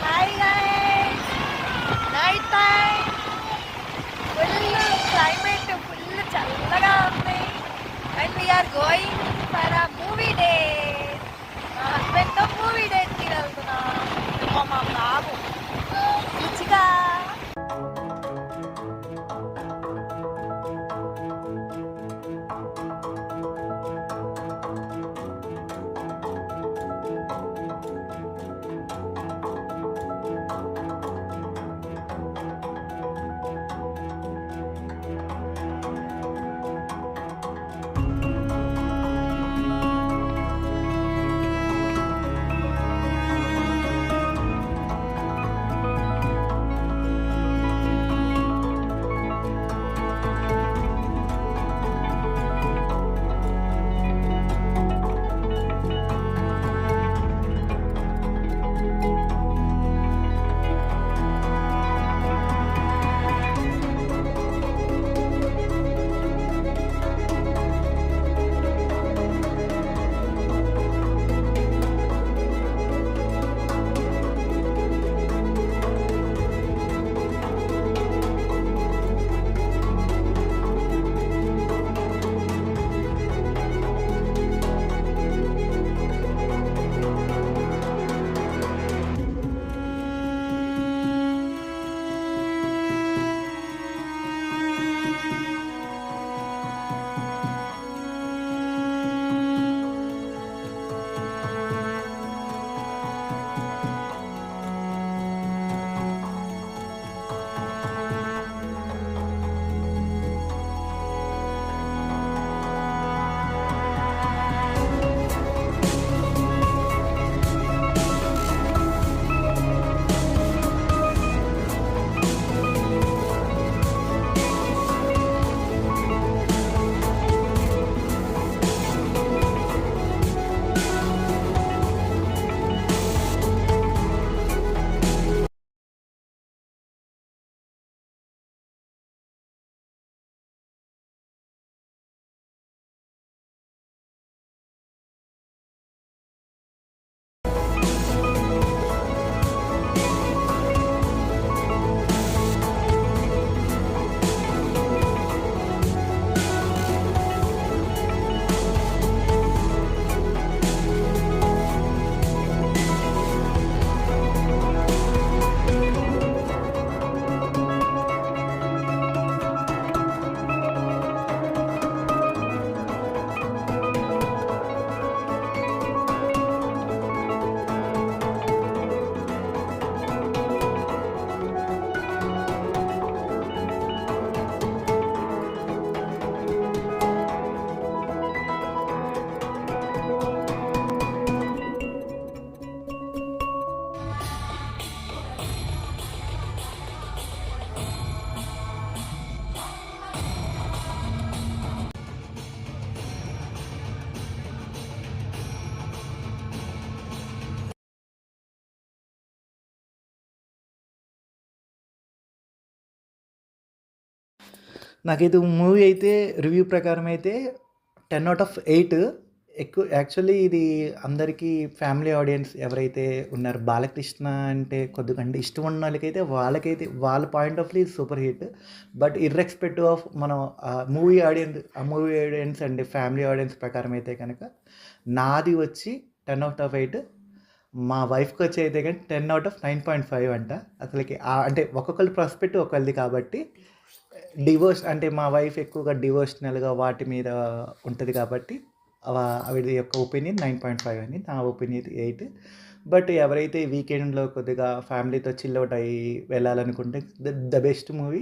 Hi guys, night time climate full చల్లగా ఉంది and we're going for a movie day. మా హస్బెండ్తో movie డేట్కి వెళ్తున్నాం. మా బాబు రుచిగా నాకైతే మూవీ అయితే రివ్యూ ప్రకారం అయితే 10/8. ఎక్కువ యాక్చువల్లీ ఇది అందరికీ ఫ్యామిలీ ఆడియన్స్ ఎవరైతే ఉన్నారో బాలకృష్ణ అంటే కొద్దిగా అంటే ఇష్టం ఉన్న వాళ్ళకైతే వాళ్ళ point of view super hit. But irrespective of మనం movie audience and family audience ప్రకారం అయితే కనుక నాది వచ్చి 10/8. మా వైఫ్కి వచ్చి అయితే కానీ 10/9.5 అంట. అసలుకి అంటే ఒక్కొక్కరి పర్స్పెక్టివ్ ఒకరిది కాబట్టి డివోర్స్ అంటే మా వైఫ్ ఎక్కువగా డివోషనల్గా వాటి మీద ఉంటుంది కాబట్టి ఆవిడ యొక్క ఒపీనియన్ 9.5 అని, నా ఒపీనియన్ 8. బట్ ఎవరైతే వీకెండ్లో కొద్దిగా ఫ్యామిలీతో చిల్ అవుట్ అయ్యి వెళ్ళాలనుకుంటే ద బెస్ట్ మూవీ